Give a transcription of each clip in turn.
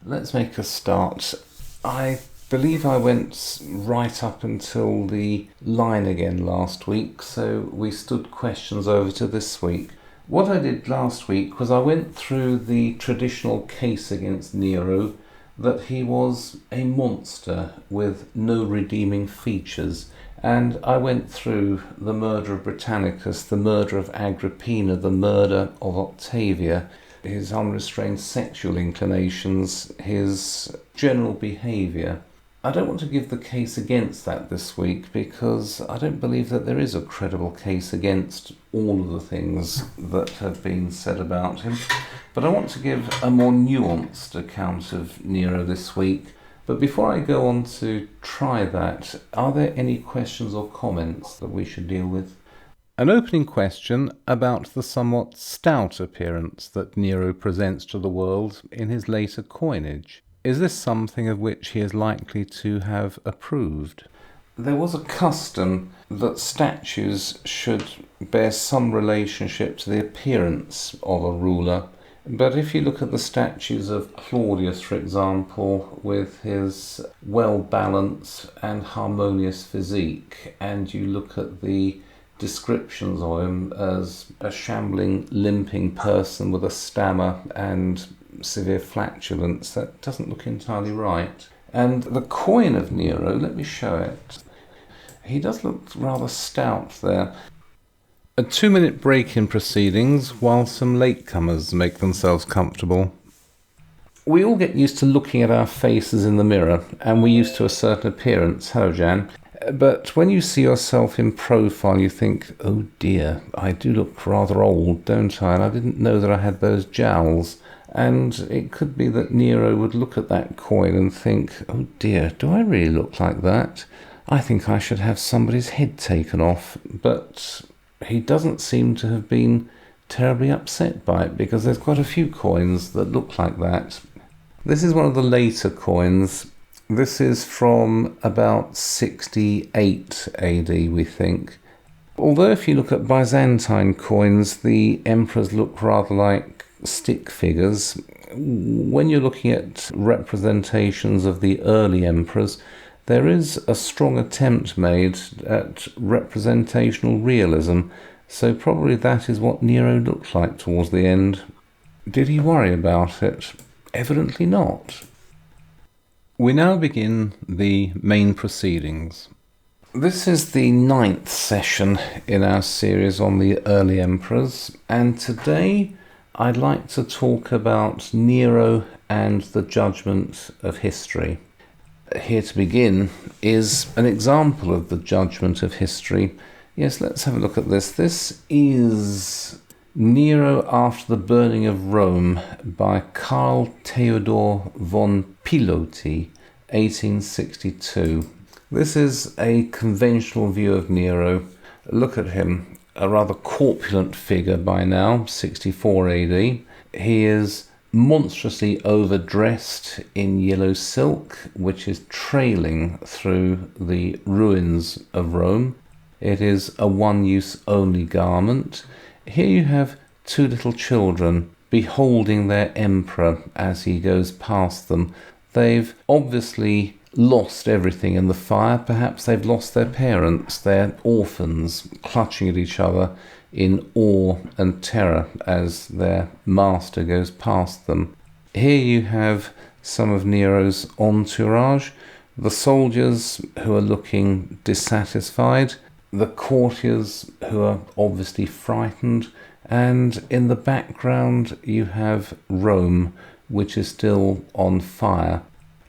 Let's make a start. I believe I went right up until the line again last week, so we stood questions over to this week. What I did last week was I went through the traditional case against Nero that he was a monster with no redeeming features, and I went through the murder of Britannicus, the murder of Agrippina, the murder of Octavia, his unrestrained sexual inclinations, his general behaviour. I don't want to give the case against that this week because I don't believe that there is a credible case against all of the things that have been said about him. But I want to give a more nuanced account of Nero this week. But before I go on to try that, are there any questions or comments that we should deal with? An opening question about the somewhat stout appearance that Nero presents to the world in his later coinage. Is this something of which he is likely to have approved? There was a custom that statues should bear some relationship to the appearance of a ruler. But if you look at the statues of Claudius, for example, with his well-balanced and harmonious physique, and you look at the descriptions of him as a shambling, limping person with a stammer and severe flatulence, that doesn't look entirely right. And the coin of Nero, let me show it. He does look rather stout there. A 2-minute break in proceedings while some latecomers make themselves comfortable. We all get used to looking at our faces in the mirror, and we're used to a certain appearance. Hello, Jan. But when you see yourself in profile, you think, oh dear, I do look rather old, don't I? And I didn't know that I had those jowls. And it could be that Nero would look at that coin and think, oh dear, do I really look like that? I think I should have somebody's head taken off. But he doesn't seem to have been terribly upset by it, because there's quite a few coins that look like that. This is one of the later coins. This is from about 68 AD, we think. Although if you look at Byzantine coins, the emperors look rather like stick figures. When you're looking at representations of the early emperors, there is a strong attempt made at representational realism, so probably that is what Nero looked like towards the end. Did he worry about it? Evidently not. We now begin the main proceedings. This is the 9th session in our series on the early emperors, and today I'd like to talk about Nero and the judgment of history. Here to begin is an example of the judgment of history. Yes, let's have a look at this. This is Nero after the burning of Rome by Karl Theodor von Piloty, 1862. This is a conventional view of Nero. Look at him, a rather corpulent figure by now, 64 AD. He is monstrously overdressed in yellow silk, which is trailing through the ruins of Rome. It is a one-use only garment. Here you have 2 little children beholding their emperor as he goes past them. They've obviously lost everything in the fire. Perhaps they've lost their parents. They're orphans, clutching at each other in awe and terror as their master goes past them. Here you have some of Nero's entourage, the soldiers who are looking dissatisfied, the courtiers who are obviously frightened, and in the background you have Rome, which is still on fire.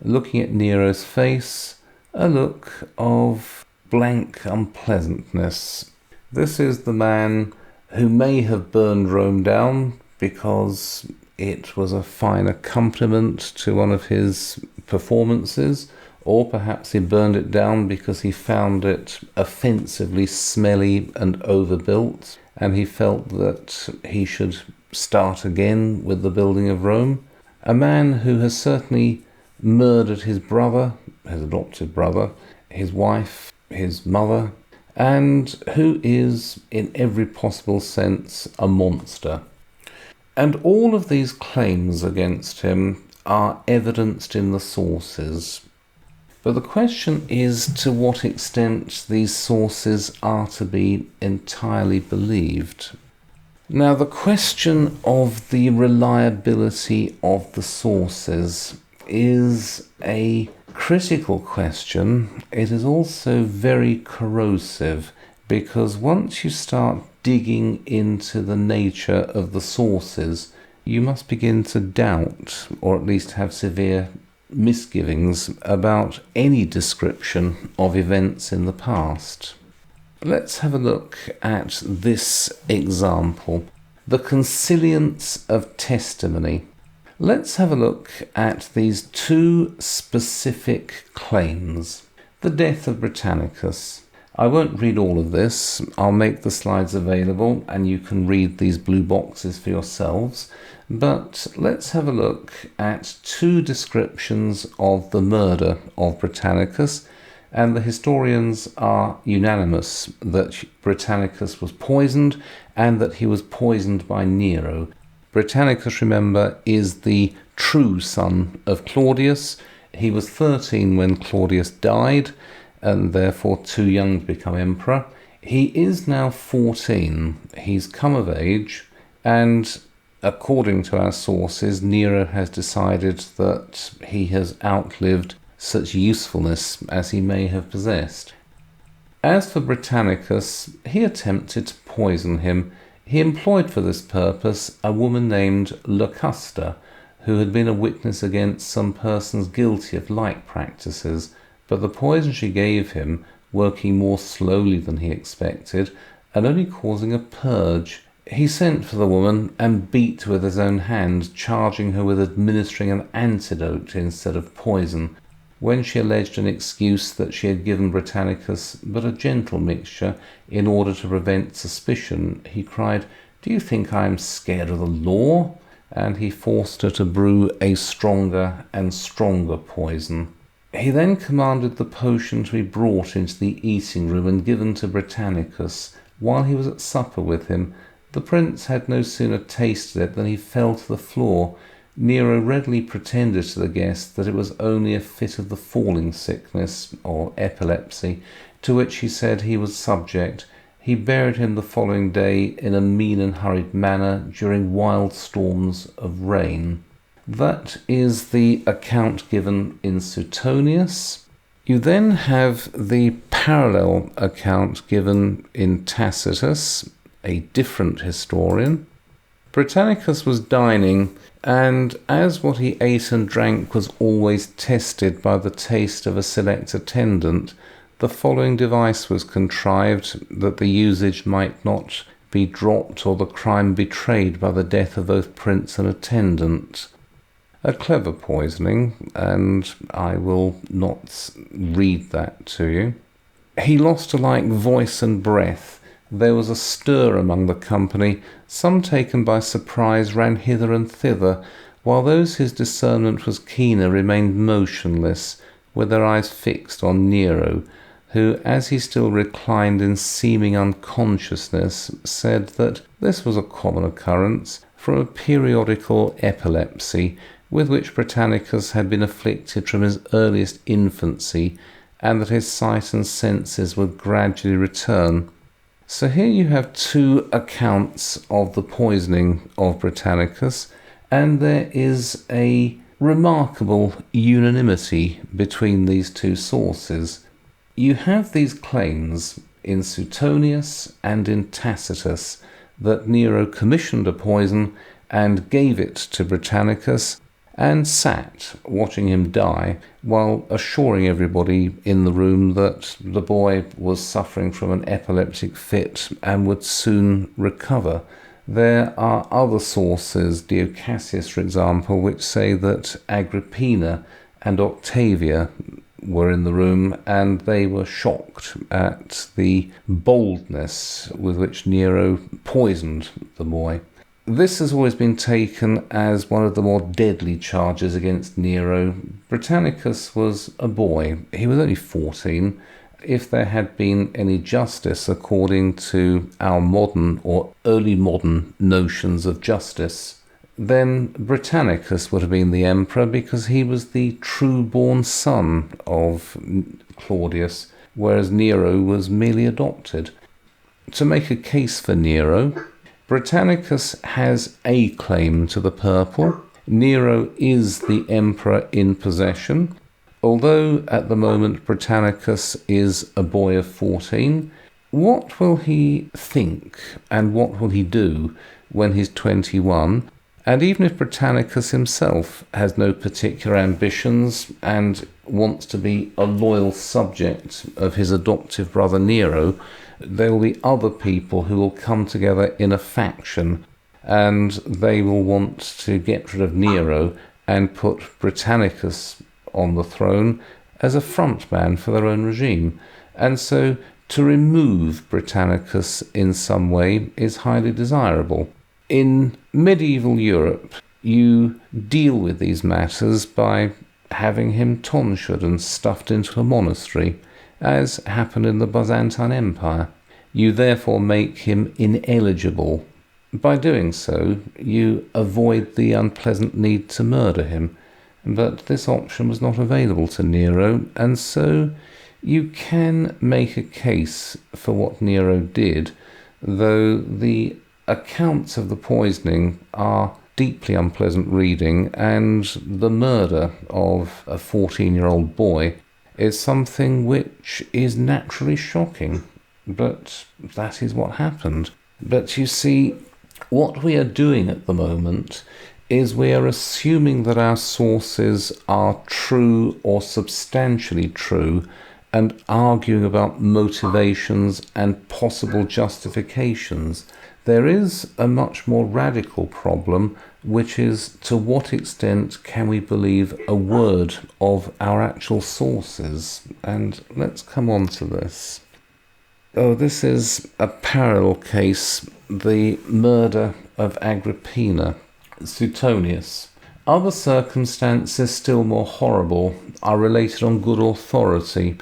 Looking at Nero's face, a look of blank unpleasantness. This is the man who may have burned Rome down because it was a fine accompaniment to one of his performances, or perhaps he burned it down because he found it offensively smelly and overbuilt, and he felt that he should start again with the building of Rome. A man who has certainly murdered his brother, his adopted brother, his wife, his mother, and who is, in every possible sense, a monster. And all of these claims against him are evidenced in the sources. But the question is to what extent these sources are to be entirely believed. Now, the question of the reliability of the sources is a critical question. It is also very corrosive, because once you start digging into the nature of the sources, you must begin to doubt, or at least have severe misgivings about any description of events in the past. Let's have a look at this example, the consilience of testimony. Let's have a look at these two specific claims. The death of Britannicus. I won't read all of this. I'll make the slides available and you can read these blue boxes for yourselves. But let's have a look at two descriptions of the murder of Britannicus, and the historians are unanimous that Britannicus was poisoned and that he was poisoned by Nero. Britannicus, remember, is the true son of Claudius. He was 13 when Claudius died, and therefore too young to become emperor. He is now 14. He's come of age, and according to our sources, Nero has decided that he has outlived such usefulness as he may have possessed. As for Britannicus, he attempted to poison him. He employed for this purpose a woman named Locusta, who had been a witness against some persons guilty of like practices, but the poison she gave him, working more slowly than he expected, and only causing a purge. He sent for the woman and beat with his own hand, charging her with administering an antidote instead of poison. When she alleged an excuse that she had given Britannicus but a gentle mixture in order to prevent suspicion, he cried, "Do you think I am scared of the law?" And he forced her to brew a stronger and stronger poison. He then commanded the potion to be brought into the eating room and given to Britannicus while he was at supper with him. The prince had no sooner tasted it than he fell to the floor. Nero readily pretended to the guest that it was only a fit of the falling sickness, or epilepsy, to which he said he was subject. He buried him the following day in a mean and hurried manner during wild storms of rain. That is the account given in Suetonius. You then have the parallel account given in Tacitus, a different historian. Britannicus was dining, and as what he ate and drank was always tested by the taste of a select attendant, the following device was contrived that the usage might not be dropped or the crime betrayed by the death of both prince and attendant. A clever poisoning, and I will not read that to you. He lost alike voice and breath. There was a stir among the company. Some, taken by surprise, ran hither and thither, while those whose discernment was keener remained motionless, with their eyes fixed on Nero, who, as he still reclined in seeming unconsciousness, said that this was a common occurrence from a periodical epilepsy with which Britannicus had been afflicted from his earliest infancy, and that his sight and senses would gradually return. So here you have two accounts of the poisoning of Britannicus, and there is a remarkable unanimity between these two sources. You have these claims in Suetonius and in Tacitus that Nero commissioned a poison and gave it to Britannicus, and sat watching him die while assuring everybody in the room that the boy was suffering from an epileptic fit and would soon recover. There are other sources, Dio Cassius for example, which say that Agrippina and Octavia were in the room and they were shocked at the boldness with which Nero poisoned the boy. This has always been taken as one of the more deadly charges against Nero. Britannicus was a boy. He was only 14. If there had been any justice according to our modern or early modern notions of justice, then Britannicus would have been the emperor because he was the true-born son of Claudius, whereas Nero was merely adopted. To make a case for Nero, Britannicus has a claim to the purple. Nero is the emperor in possession. Although at the moment Britannicus is a boy of 14, what will he think and what will he do when he's 21? And even if Britannicus himself has no particular ambitions and wants to be a loyal subject of his adoptive brother Nero, there will be other people who will come together in a faction, and they will want to get rid of Nero and put Britannicus on the throne as a frontman for their own regime. And so to remove Britannicus in some way is highly desirable. In medieval Europe, you deal with these matters by having him tonsured and stuffed into a monastery, as happened in the Byzantine Empire. You therefore make him ineligible. By doing so, you avoid the unpleasant need to murder him. But this option was not available to Nero, and so you can make a case for what Nero did, though the accounts of the poisoning are deeply unpleasant reading, and the murder of a 14-year-old boy is something which is naturally shocking. But that is what happened. But you see, what we are doing at the moment is we are assuming that our sources are true or substantially true, and arguing about motivations and possible justifications. There is a much more radical problem, which is to what extent can we believe a word of our actual sources? And let's come on to this. Oh, this is a parallel case, the murder of Agrippina, Suetonius. Other circumstances still more horrible are related on good authority,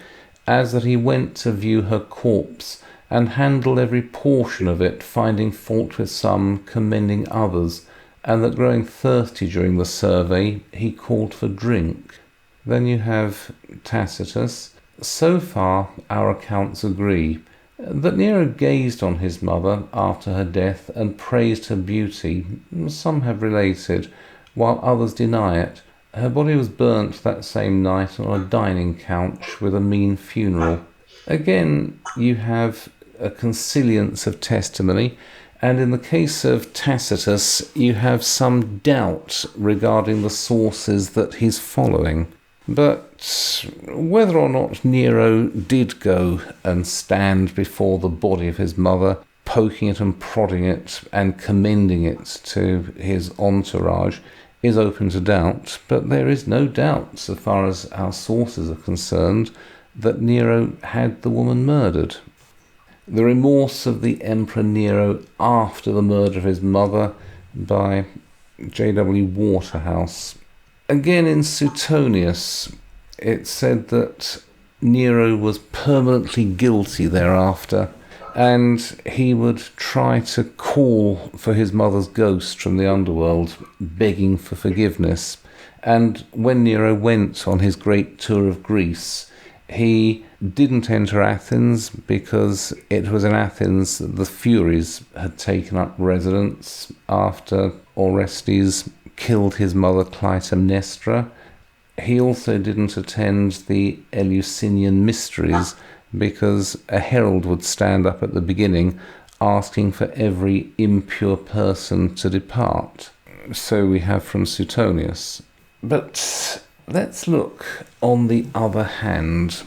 as that he went to view her corpse and handled every portion of it, finding fault with some, commending others, and that growing thirsty during the survey, he called for drink. Then you have Tacitus. So far our accounts agree that Nero gazed on his mother after her death and praised her beauty. Some have related, while others deny it. Her body was burnt that same night on a dining couch with a mean funeral. Again, you have a consilience of testimony, and in the case of Tacitus, you have some doubt regarding the sources that he's following. But whether or not Nero did go and stand before the body of his mother, poking it and prodding it and commending it to his entourage, is open to doubt. But there is no doubt, so far as our sources are concerned, that Nero had the woman murdered. The remorse of the Emperor Nero after the murder of his mother by J.W. Waterhouse. Again, in Suetonius, it said that Nero was permanently guilty thereafter, and he would try to call for his mother's ghost from the underworld, begging for forgiveness. And when Nero went on his great tour of Greece, he didn't enter Athens because it was in Athens that the Furies had taken up residence after Orestes killed his mother Clytemnestra. He also didn't attend the Eleusinian Mysteries because a herald would stand up at the beginning asking for every impure person to depart. So we have from Suetonius. But let's look on the other hand.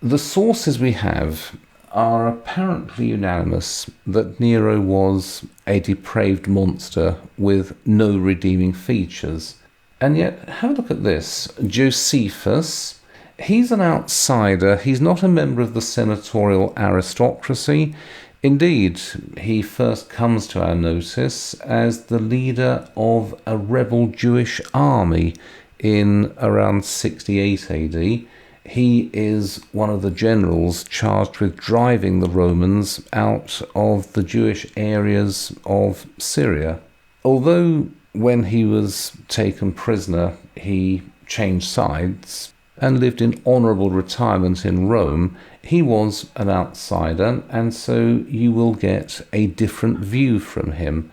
The sources we have are apparently unanimous that Nero was a depraved monster with no redeeming features. And yet, have a look at this. Josephus, he's an outsider. He's not a member of the senatorial aristocracy. Indeed, he first comes to our notice as the leader of a rebel Jewish army in around 68 AD. He is one of the generals charged with driving the Romans out of the Jewish areas of Syria. Although when he was taken prisoner, he changed sides and lived in honourable retirement in Rome. He was an outsider, and so you will get a different view from him.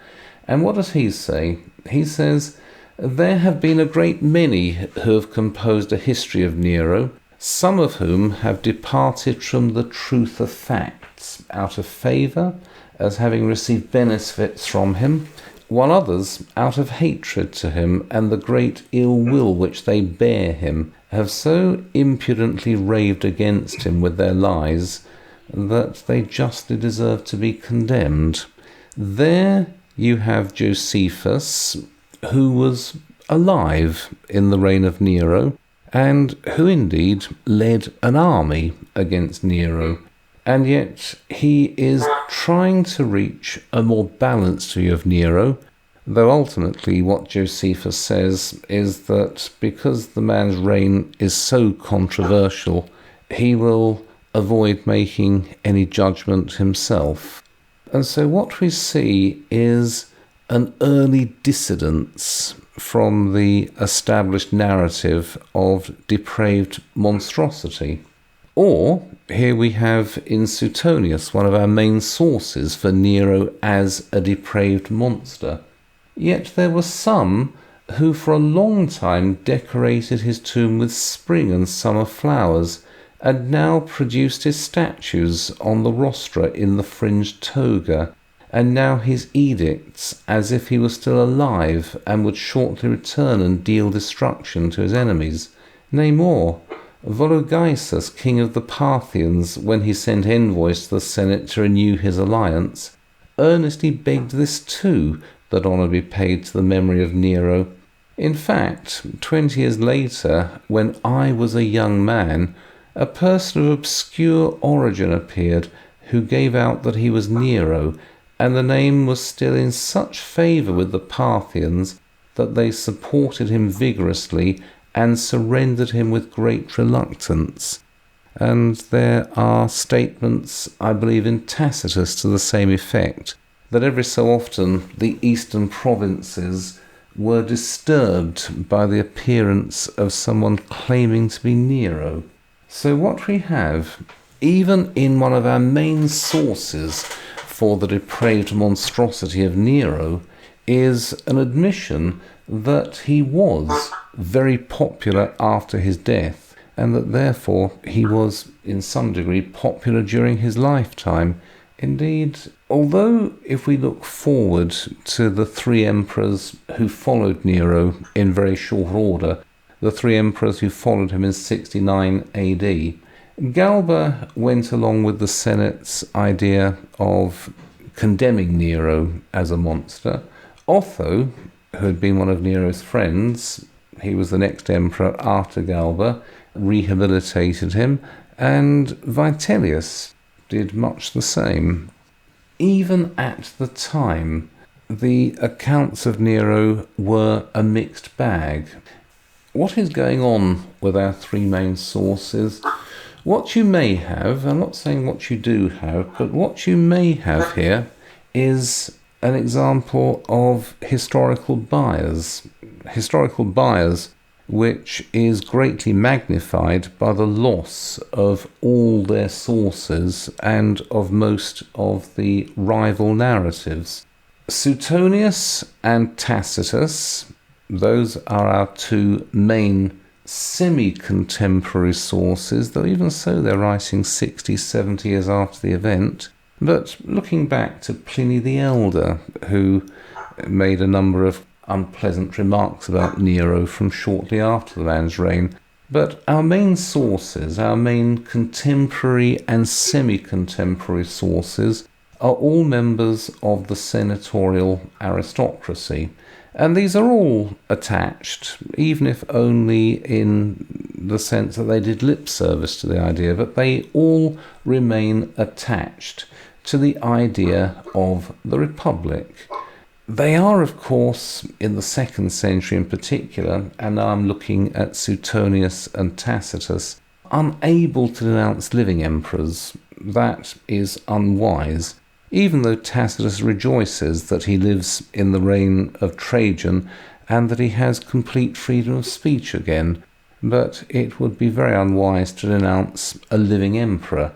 And what does he say? He says, "There have been a great many who have composed a history of Nero, some of whom have departed from the truth of facts out of favour, as having received benefits from him, while others, out of hatred to him and the great ill will which they bear him, have so impudently raved against him with their lies that they justly deserve to be condemned." There you have Josephus, who was alive in the reign of Nero, and who indeed led an army against Nero. And yet he is trying to reach a more balanced view of Nero, though ultimately what Josephus says is that because the man's reign is so controversial, he will avoid making any judgment himself. And so what we see is an early dissidence from the established narrative of depraved monstrosity. Or, here we have in Suetonius one of our main sources for Nero as a depraved monster. Yet there were some who for a long time decorated his tomb with spring and summer flowers, and now produced his statues on the rostra in the fringed toga, and now his edicts as if he was still alive and would shortly return and deal destruction to his enemies. Nay more, Vologaesus, king of the Parthians, when he sent envoys to the Senate to renew his alliance, earnestly begged this too, that honour be paid to the memory of Nero. In fact, 20 years later, when I was a young man, a person of obscure origin appeared, who gave out that he was Nero, and the name was still in such favour with the Parthians that they supported him vigorously and surrendered him with great reluctance. And there are statements, I believe, in Tacitus to the same effect, that every so often the eastern provinces were disturbed by the appearance of someone claiming to be Nero. So what we have, even in one of our main sources for the depraved monstrosity of Nero, is an admission that he was very popular after his death, and that therefore he was in some degree popular during his lifetime. Indeed, although if we look forward to the three emperors who followed Nero in very short order, the three emperors who followed him in 69 AD, Galba went along with the Senate's idea of condemning Nero as a monster. Otho, who had been one of Nero's friends, he was the next emperor after Galba, rehabilitated him, and Vitellius did much the same. Even at the time, the accounts of Nero were a mixed bag. What is going on with our three main sources? What you may have, I'm not saying what you do have, but what you may have here is an example of historical bias. Historical bias which is greatly magnified by the loss of all their sources and of most of the rival narratives. Suetonius and Tacitus, those are our two main semi-contemporary sources, though even so they're writing 60, 70 years after the event. But looking back to Pliny the Elder, who made a number of unpleasant remarks about Nero from shortly after the man's reign. But our main sources, our main contemporary and semi-contemporary sources, are all members of the senatorial aristocracy. And these are all attached, even if only in the sense that they did lip service to the idea, but they all remain attached to the idea of the Republic. They are, of course, in the 2nd century in particular, and now I'm looking at Suetonius and Tacitus, unable to denounce living emperors. That is unwise. even though Tacitus rejoices that he lives in the reign of Trajan and that he has complete freedom of speech again. But it would be very unwise to denounce a living emperor,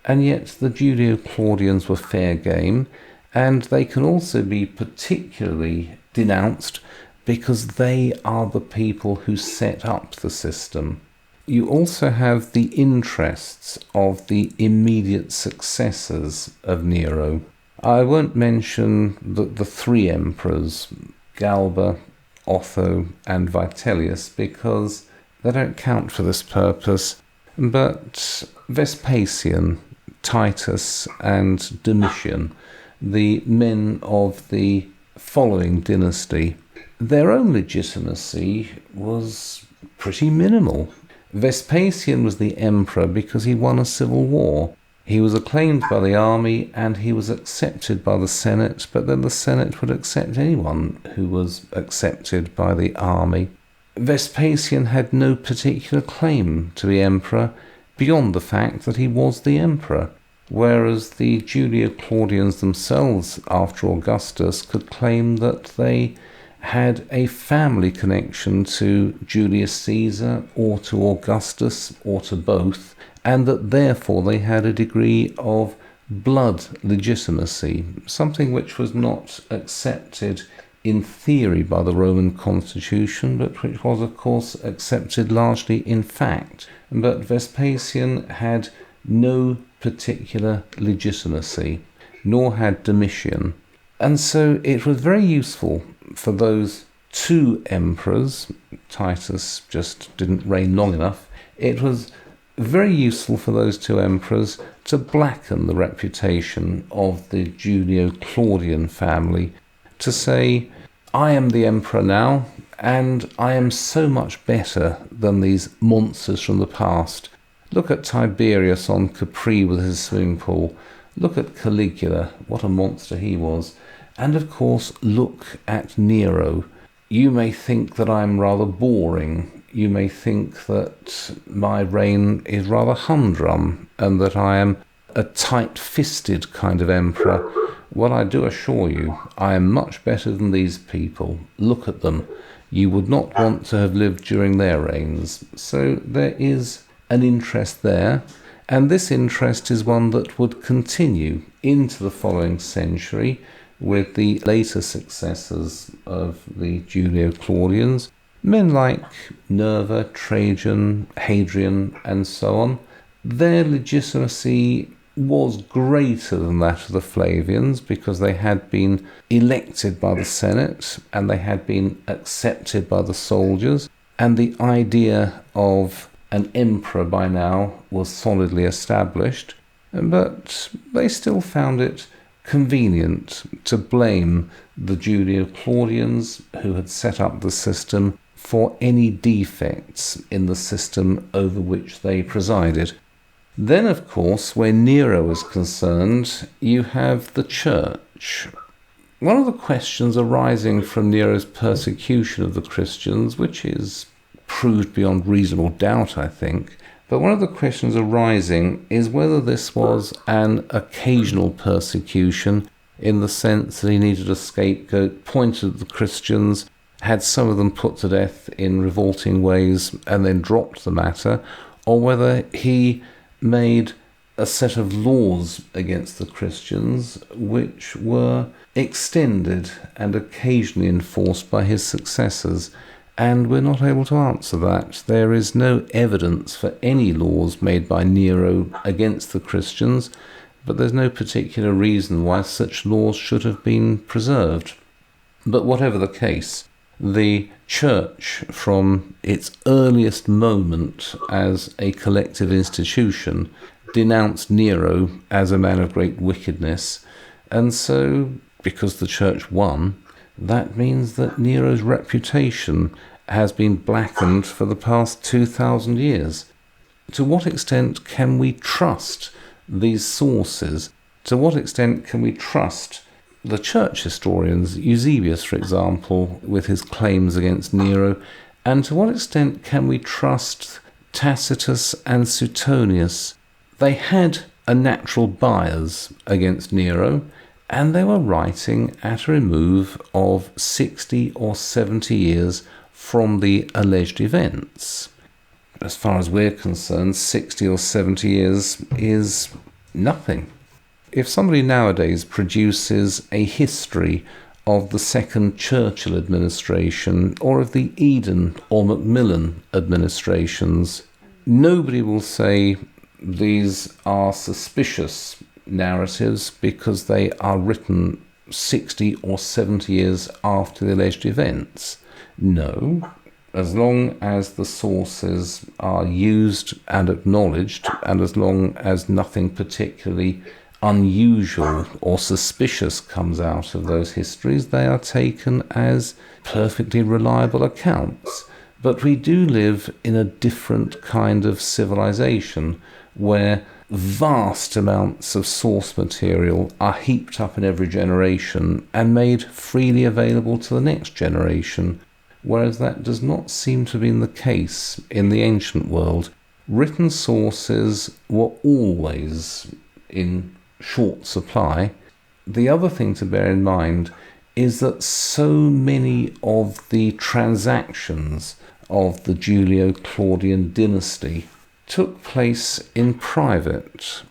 and yet the Julio-Claudians were fair game, and they can also be particularly denounced because they are the people who set up the system. You also have the interests of the immediate successors of Nero. I won't mention the three emperors, Galba, Otho and Vitellius, because they don't count for this purpose, but Vespasian, Titus and Domitian, the men of the following dynasty, their own legitimacy was pretty minimal. Vespasian was the emperor because he won a civil war. He was acclaimed by the army and he was accepted by the Senate, but then the Senate would accept anyone who was accepted by the army. Vespasian had no particular claim to be emperor beyond the fact that he was the emperor, whereas the Julio-Claudians themselves, after Augustus, could claim that they had a family connection to Julius Caesar or to Augustus or to both, and that therefore they had a degree of blood legitimacy, something which was not accepted in theory by the Roman constitution, but which was of course accepted largely in fact. But Vespasian had no particular legitimacy, nor had Domitian. And so it was very useful for those two emperors. Titus just didn't reign long enough. It was very useful for those two emperors to blacken the reputation of the Julio-Claudian family, to say, I am the emperor now, and I am so much better than these monsters from the past. Look at Tiberius on Capri with his swimming pool. Look at Caligula, what a monster he was. And of course, look at Nero. You may think that I'm rather boring. You may think that my reign is rather humdrum and that I am a tight-fisted kind of emperor. Well, I do assure you, I am much better than these people. Look at them. You would not want to have lived during their reigns. So there is an interest there, and this interest is one that would continue into the following century with the later successors of the Julio-Claudians, men like Nerva, Trajan, Hadrian, and so on. Their legitimacy was greater than that of the Flavians because they had been elected by the Senate and they had been accepted by the soldiers, and the idea of an emperor by now was solidly established, but they still found it convenient to blame the Julio-Claudians who had set up the system for any defects in the system over which they presided. Then, of course, where Nero is concerned, you have the church. One of the questions arising from Nero's persecution of the Christians, which is proved beyond reasonable doubt, I think, but one of the questions arising is whether this was an occasional persecution in the sense that he needed a scapegoat, pointed at the Christians, had some of them put to death in revolting ways and then dropped the matter, or whether he made a set of laws against the Christians which were extended and occasionally enforced by his successors. And we're not able to answer that. There is no evidence for any laws made by Nero against the Christians, but there's no particular reason why such laws should have been preserved. But whatever the case, the church, from its earliest moment as a collective institution, denounced Nero as a man of great wickedness, and so, because the church won, that means that Nero's reputation has been blackened for the past 2,000 years. To what extent can we trust these sources? To what extent can we trust the church historians, Eusebius, for example, with his claims against Nero? And to what extent can we trust Tacitus and Suetonius? They had a natural bias against Nero, and they were writing at a remove of 60 or 70 years from the alleged events. As far as we're concerned, 60 or 70 years is nothing. If somebody nowadays produces a history of the second Churchill administration or of the Eden or Macmillan administrations, nobody will say these are suspicious narratives because they are written 60 or 70 years after the alleged events. No, as long as the sources are used and acknowledged, and as long as nothing particularly unusual or suspicious comes out of those histories, they are taken as perfectly reliable accounts. But we do live in a different kind of civilization where vast amounts of source material are heaped up in every generation and made freely available to the next generation, whereas that does not seem to have been the case in the ancient world. Written sources were always in short supply. The other thing to bear in mind is that so many of the transactions of the Julio-Claudian dynasty took place in private.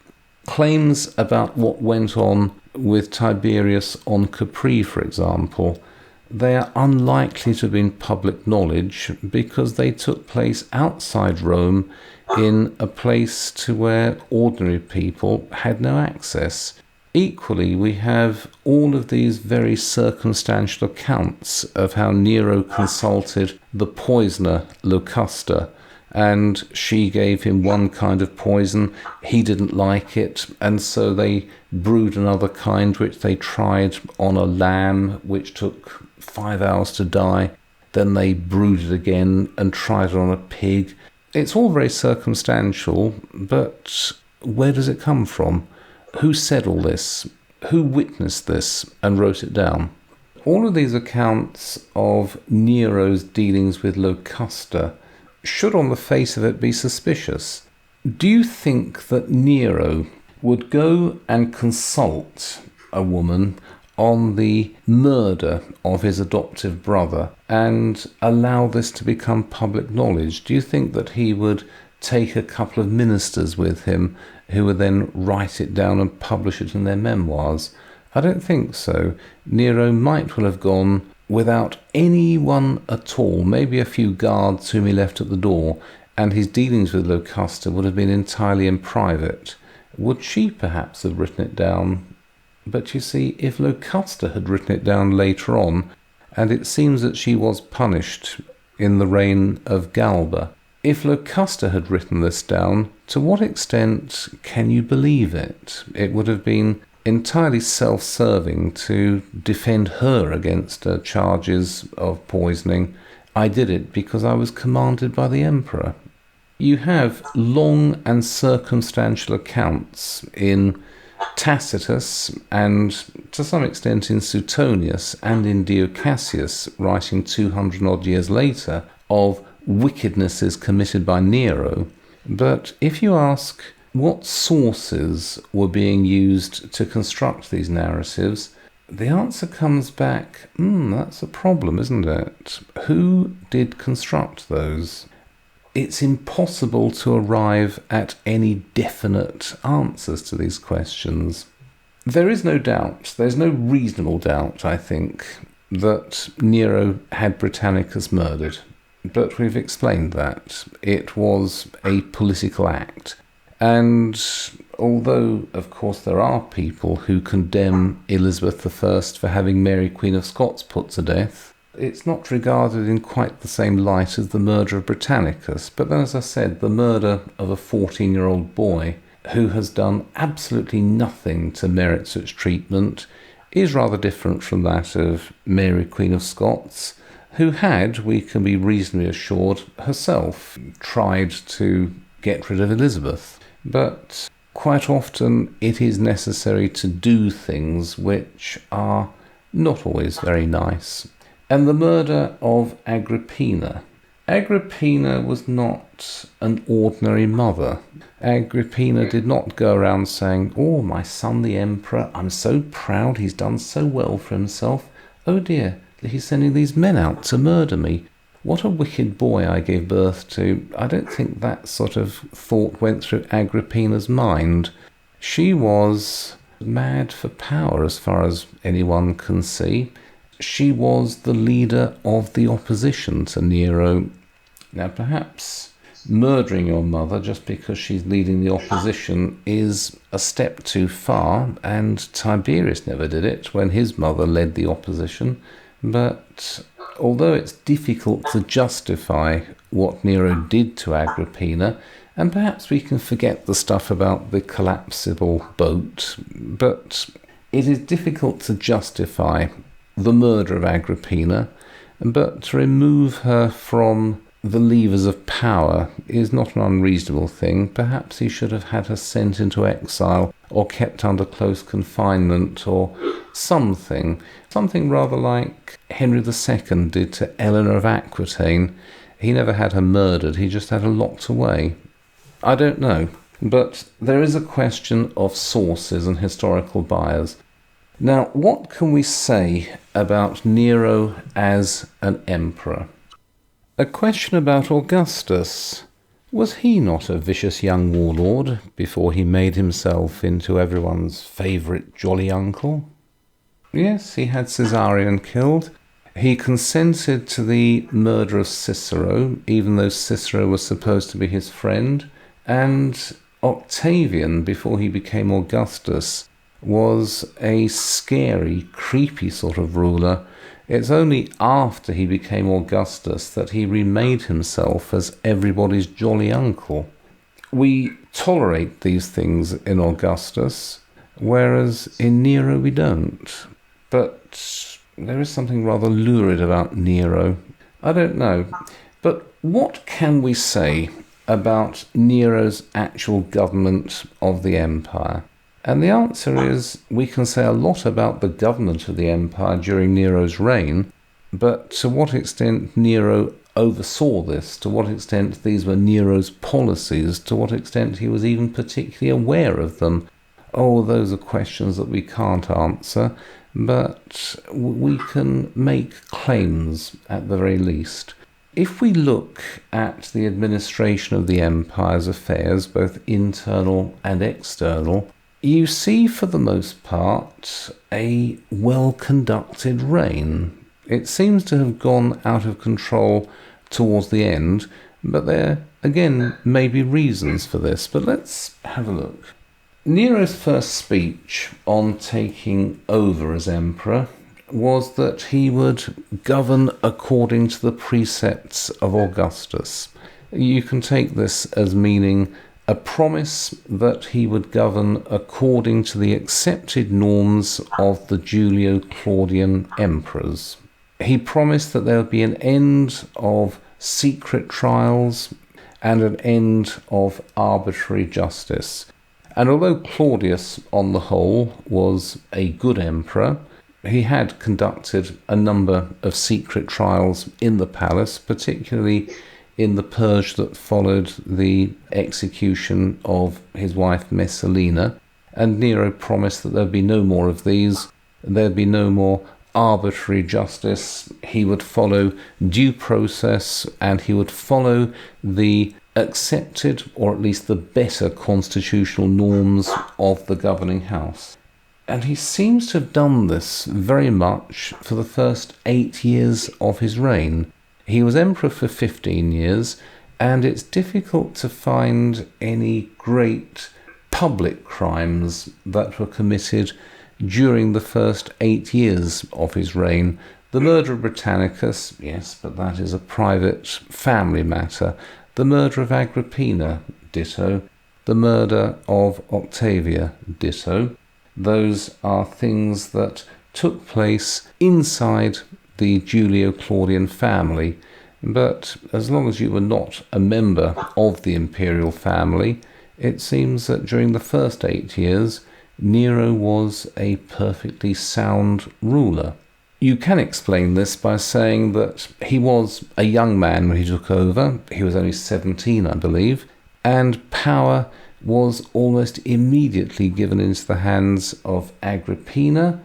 Claims about what went on with Tiberius on Capri, for example, they are unlikely to have been public knowledge because they took place outside Rome in a place to where ordinary people had no access. Equally, we have all of these very circumstantial accounts of how Nero consulted the poisoner Locusta, and she gave him one kind of poison, he didn't like it, and so they brewed another kind which they tried on a lamb which took 5 hours to die. Then they brewed it again and tried it on a pig. It's all very circumstantial, but where does it come from? Who said all this? Who witnessed this and wrote it down? All of these accounts of Nero's dealings with Locusta should on the face of it be suspicious. Do you think that Nero would go and consult a woman on the murder of his adoptive brother and allow this to become public knowledge? Do you think that he would take a couple of ministers with him who would then write it down and publish it in their memoirs? I don't think so. Nero might well have gone without anyone at all, maybe a few guards whom he left at the door, and his dealings with Locusta would have been entirely in private. Would she perhaps have written it down? But you see, if Locusta had written it down later on, and it seems that she was punished in the reign of Galba, if Locusta had written this down, to what extent can you believe it? It would have been entirely self-serving to defend her against charges of poisoning. I did it because I was commanded by the emperor. You have long and circumstantial accounts in Tacitus and to some extent in Suetonius and in Dio Cassius, writing 200 odd years later, of wickednesses committed by Nero. But if you ask what sources were being used to construct these narratives, the answer comes back, that's a problem, isn't it? Who did construct those? It's impossible to arrive at any definite answers to these questions. There is no doubt, there's no reasonable doubt, I think, that Nero had Britannicus murdered. But we've explained that. It was a political act. And although, of course, there are people who condemn Elizabeth I for having Mary Queen of Scots put to death, it's not regarded in quite the same light as the murder of Britannicus. But then, as I said, the murder of a 14-year-old boy who has done absolutely nothing to merit such treatment is rather different from that of Mary Queen of Scots, who had, we can be reasonably assured, herself tried to get rid of Elizabeth. But quite often it is necessary to do things which are not always very nice. And the murder of Agrippina Agrippina was not an ordinary mother. Agrippina did not go around saying, "Oh, my son the emperor, I'm so proud, he's done so well for himself. Oh dear, he's sending these men out to murder me. What a wicked boy I gave birth to." I don't think that sort of thought went through Agrippina's mind. She was mad for power as far as anyone can see. She was the leader of the opposition to Nero. Now, perhaps murdering your mother just because she's leading the opposition is a step too far, and Tiberius never did it when his mother led the opposition. But although it's difficult to justify what Nero did to Agrippina, and perhaps we can forget the stuff about the collapsible boat, but it is difficult to justify the murder of Agrippina, but to remove her from the levers of power is not an unreasonable thing. Perhaps he should have had her sent into exile or kept under close confinement or something rather like Henry II did to Eleanor of Aquitaine. He never had her murdered, he just had her locked away. I don't know, but there is a question of sources and historical bias. Now, what can we say about Nero as an emperor? A question about Augustus. Was he not a vicious young warlord before he made himself into everyone's favourite jolly uncle? Yes, he had Caesarion killed. He consented to the murder of Cicero, even though Cicero was supposed to be his friend. And Octavian, before he became Augustus, was a scary, creepy sort of ruler. It's only after he became Augustus that he remade himself as everybody's jolly uncle. We tolerate these things in Augustus, whereas in Nero we don't. But there is something rather lurid about Nero. I don't know. But what can we say about Nero's actual government of the empire? And the answer is, we can say a lot about the government of the empire during Nero's reign, but to what extent Nero oversaw this, to what extent these were Nero's policies, to what extent he was even particularly aware of them. Oh, those are questions that we can't answer, but we can make claims at the very least. If we look at the administration of the empire's affairs, both internal and external, you see for the most part a well-conducted reign. It seems to have gone out of control towards the end, but there again may be reasons for this. But let's have a look. Nero's first speech on taking over as emperor was that he would govern according to the precepts of Augustus. You can take this as meaning a promise that he would govern according to the accepted norms of the Julio-Claudian emperors. He promised that there would be an end of secret trials and an end of arbitrary justice. And although Claudius, on the whole, was a good emperor, he had conducted a number of secret trials in the palace, particularly in the purge that followed the execution of his wife Messalina, and Nero promised that there'd be no more of these, there'd be no more arbitrary justice. He would follow due process, and he would follow the accepted, or at least the better constitutional norms of the governing house. And he seems to have done this very much for the first 8 years of his reign. He was emperor for 15 years, and it's difficult to find any great public crimes that were committed during the first 8 years of his reign. The murder of Britannicus, yes, but that is a private family matter. The murder of Agrippina, ditto. The murder of Octavia, ditto. Those are things that took place inside the Julio-Claudian family, but as long as you were not a member of the imperial family, it seems that during the first 8 years, Nero was a perfectly sound ruler. You can explain this by saying that he was a young man when he took over. He was only 17, I believe, and power was almost immediately given into the hands of Agrippina,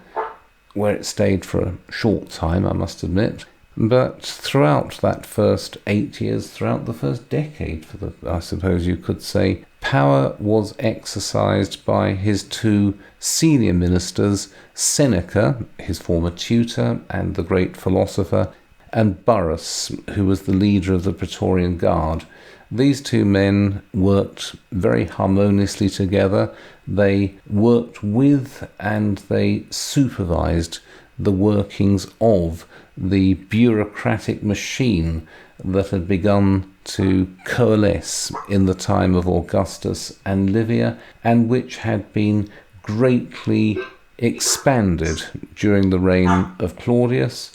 where it stayed for a short time, I must admit. But throughout that first 8 years, throughout the first decade, I suppose you could say, power was exercised by his two senior ministers, Seneca, his former tutor and the great philosopher, and Burrus, who was the leader of the Praetorian Guard. These two men worked very harmoniously together. They worked with and they supervised the workings of the bureaucratic machine that had begun to coalesce in the time of Augustus and Livia, and which had been greatly expanded during the reign of Claudius.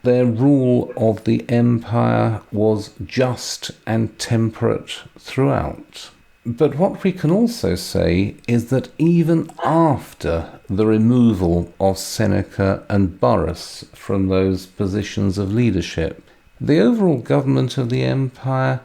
Their rule of the empire was just and temperate throughout. But what we can also say is that even after the removal of Seneca and Burrus from those positions of leadership, the overall government of the empire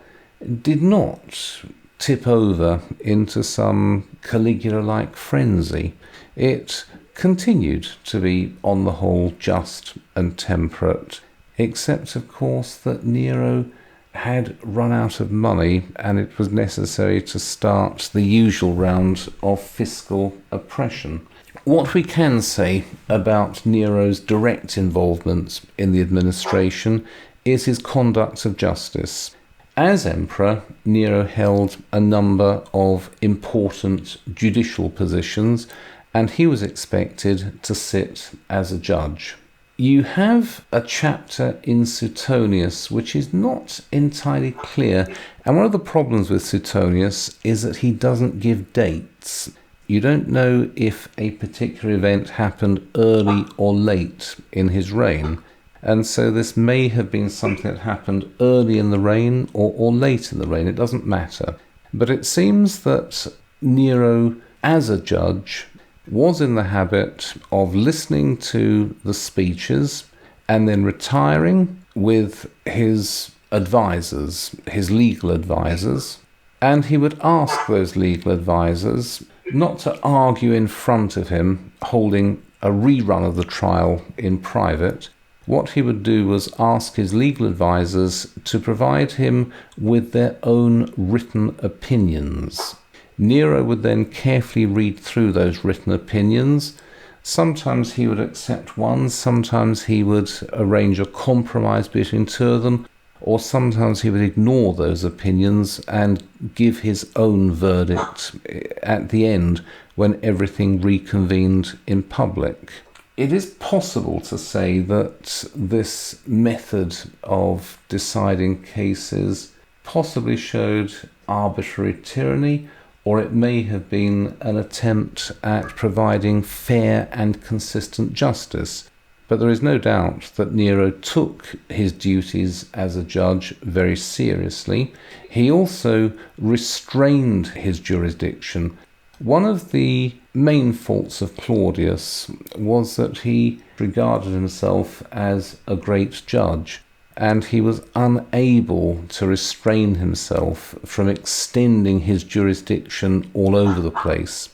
did not tip over into some Caligula-like frenzy. It continued to be, on the whole, just and temperate, except, of course, that Nero had run out of money and it was necessary to start the usual round of fiscal oppression. What we can say about Nero's direct involvement in the administration is his conduct of justice. As emperor, Nero held a number of important judicial positions, and he was expected to sit as a judge. You have a chapter in Suetonius which is not entirely clear, and one of the problems with Suetonius is that he doesn't give dates. You don't know if a particular event happened early or late in his reign, and so this may have been something that happened early in the reign or late in the reign. It doesn't matter. But it seems that Nero, as a judge, was in the habit of listening to the speeches and then retiring with his advisors, his legal advisors, and he would ask those legal advisors not to argue in front of him, holding a rerun of the trial in private. What he would do was ask his legal advisors to provide him with their own written opinions. Nero would then carefully read through those written opinions. Sometimes he would accept one, sometimes he would arrange a compromise between two of them, or sometimes he would ignore those opinions and give his own verdict at the end when everything reconvened in public. It is possible to say that this method of deciding cases possibly showed arbitrary tyranny, or it may have been an attempt at providing fair and consistent justice. But there is no doubt that Nero took his duties as a judge very seriously. He also restrained his jurisdiction. One of the main faults of Claudius was that he regarded himself as a great judge, and he was unable to restrain himself from extending his jurisdiction all over the place.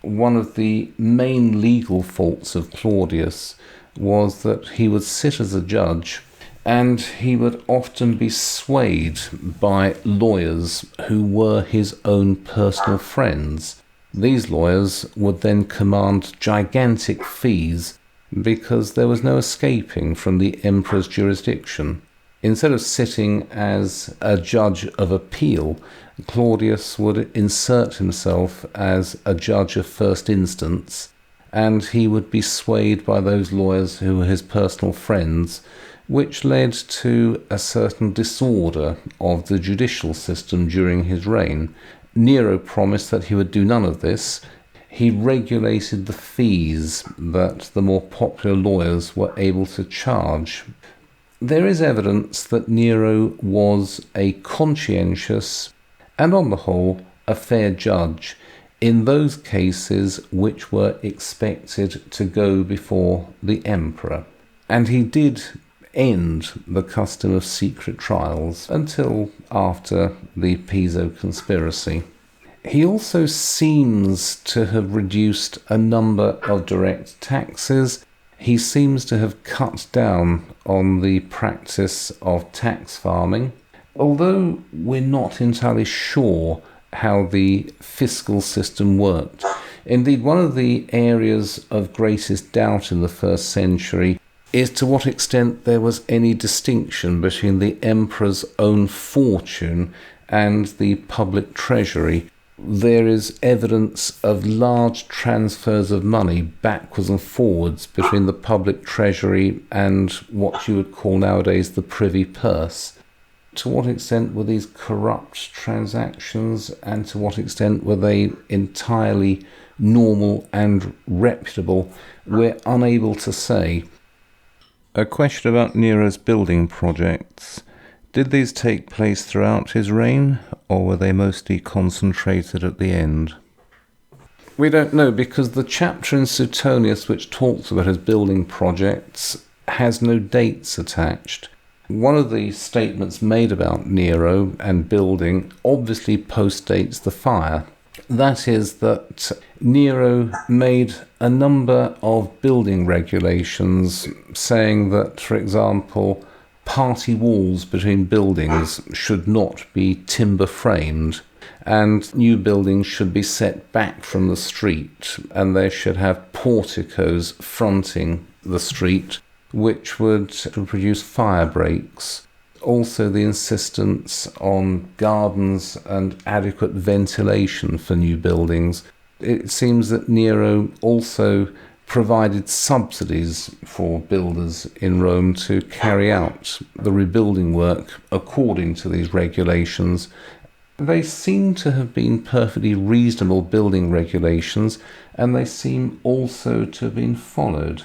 One of the main legal faults of Claudius was that he would sit as a judge and he would often be swayed by lawyers who were his own personal friends. These lawyers would then command gigantic fees because there was no escaping from the emperor's jurisdiction. Instead of sitting as a judge of appeal, Claudius would insert himself as a judge of first instance, and he would be swayed by those lawyers who were his personal friends, which led to a certain disorder of the judicial system during his reign. Nero promised that he would do none of this. He regulated the fees that the more popular lawyers were able to charge. There is evidence that Nero was a conscientious and, on the whole, a fair judge in those cases which were expected to go before the emperor. And he did end the custom of secret trials until after the Piso conspiracy. He also seems to have reduced a number of direct taxes. He seems to have cut down on the practice of tax farming, although we're not entirely sure how the fiscal system worked. Indeed, one of the areas of greatest doubt in the first century is to what extent there was any distinction between the emperor's own fortune and the public treasury. There is evidence of large transfers of money backwards and forwards between the public treasury and what you would call nowadays the privy purse. To what extent were these corrupt transactions, and to what extent were they entirely normal and reputable? We're unable to say. A question about Nero's building projects. Did these take place throughout his reign, or were they mostly concentrated at the end? We don't know, because the chapter in Suetonius which talks about his building projects has no dates attached. One of the statements made about Nero and building obviously postdates the fire. That is that Nero made a number of building regulations saying that, for example, party walls between buildings should not be timber framed, and new buildings should be set back from the street, and they should have porticos fronting the street, which would produce fire breaks. Also, the insistence on gardens and adequate ventilation for new buildings. It seems that Nero also provided subsidies for builders in Rome to carry out the rebuilding work according to these regulations. They seem to have been perfectly reasonable building regulations, and they seem also to have been followed.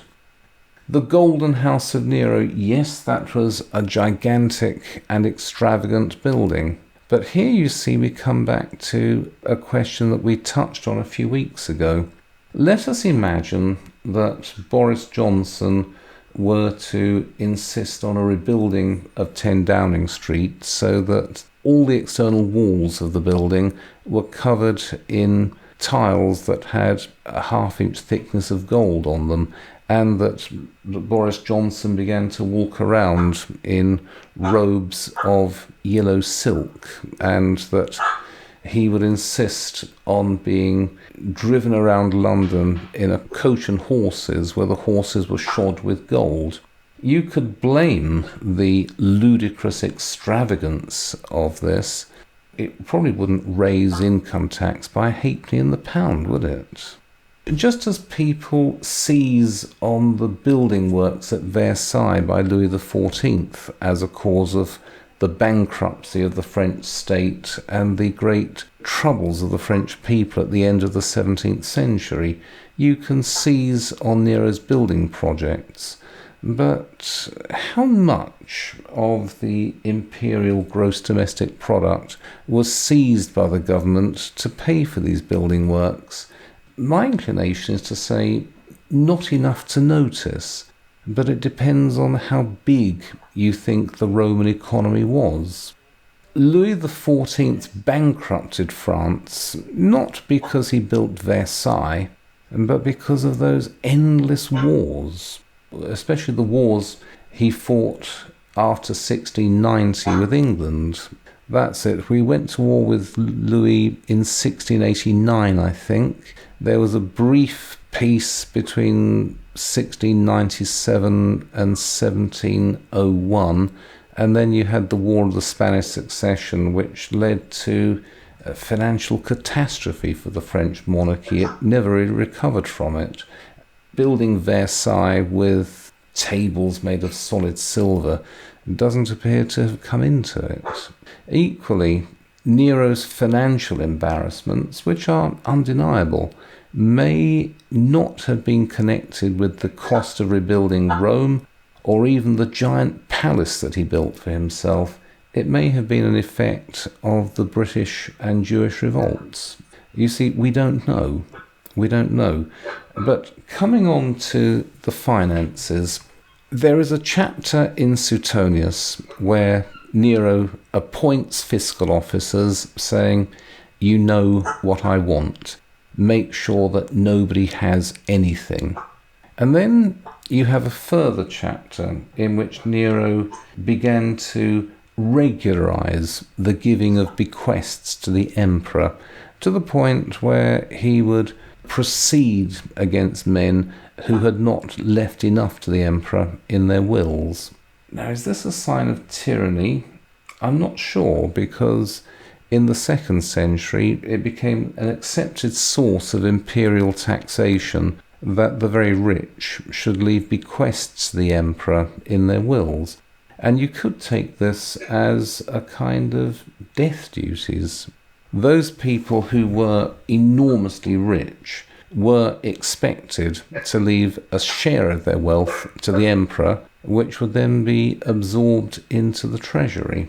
The Golden House of Nero, yes, that was a gigantic and extravagant building. But here you see we come back to a question that we touched on a few weeks ago. Let us imagine that Boris Johnson were to insist on a rebuilding of 10 Downing Street so that all the external walls of the building were covered in tiles that had a half-inch thickness of gold on them, and that Boris Johnson began to walk around in robes of yellow silk, and that he would insist on being driven around London in a coach and horses where the horses were shod with gold. You could blame the ludicrous extravagance of this. It probably wouldn't raise income tax by a halfpenny in the pound, would it? Just as people seize on the building works at Versailles by Louis XIV as a cause of the bankruptcy of the French state and the great troubles of the French people at the end of the 17th century, you can seize on Nero's building projects. But how much of the imperial gross domestic product was seized by the government to pay for these building works? My inclination is to say not enough to notice, but it depends on how big you think the Roman economy was. Louis XIV bankrupted France not because he built Versailles, but because of those endless wars, especially the wars he fought after 1690 with England. That's it. We went to war with Louis in 1689, I think. There was a brief peace between 1697 and 1701, and then you had the War of the Spanish Succession, which led to a financial catastrophe for the French monarchy. It never really recovered from it. Building Versailles with tables made of solid silver doesn't appear to have come into it. Equally, Nero's financial embarrassments, which are undeniable, may not have been connected with the cost of rebuilding Rome or even the giant palace that he built for himself. It may have been an effect of the British and Jewish revolts. You see, we don't know. We don't know. But coming on to the finances, There is a chapter in Suetonius where Nero appoints fiscal officers saying, you know what I want. Make sure that nobody has anything. And then you have a further chapter in which Nero began to regularize the giving of bequests to the emperor, to the point where he would proceed against men who had not left enough to the emperor in their wills. Now, is this a sign of tyranny? I'm not sure, because in the 2nd century it became an accepted source of imperial taxation that the very rich should leave bequests to the emperor in their wills. And you could take this as a kind of death duties. Those people who were enormously rich were expected to leave a share of their wealth to the emperor, which would then be absorbed into the treasury.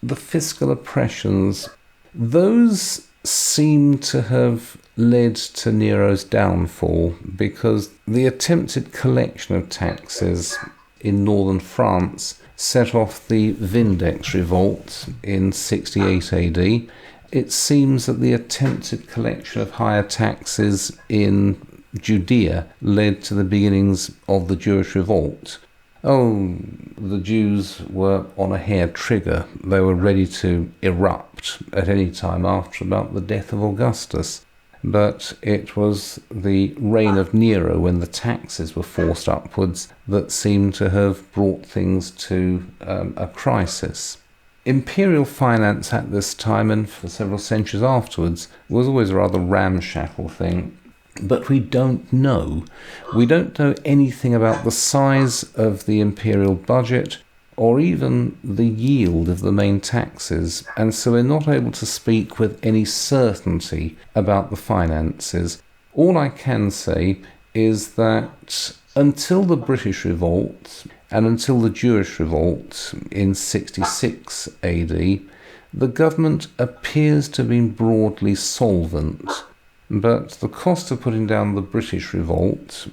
The fiscal oppressions, those seem to have led to Nero's downfall, because the attempted collection of taxes in northern France set off the Vindex revolt in 68 AD. It seems that the attempted collection of higher taxes in Judea led to the beginnings of the Jewish revolt. The Jews were on a hair trigger. They were ready to erupt at any time after about the death of Augustus. But it was the reign of Nero, when the taxes were forced upwards, that seemed to have brought things to a crisis. Imperial finance at this time, and for several centuries afterwards, was always a rather ramshackle thing. But we don't know. We don't know anything about the size of the imperial budget, or even the yield of the main taxes, and so we're not able to speak with any certainty about the finances. All I can say is that until the British revolt, and until the Jewish revolt in 66 AD, the government appears to have been broadly solvent. But the cost of putting down the British revolt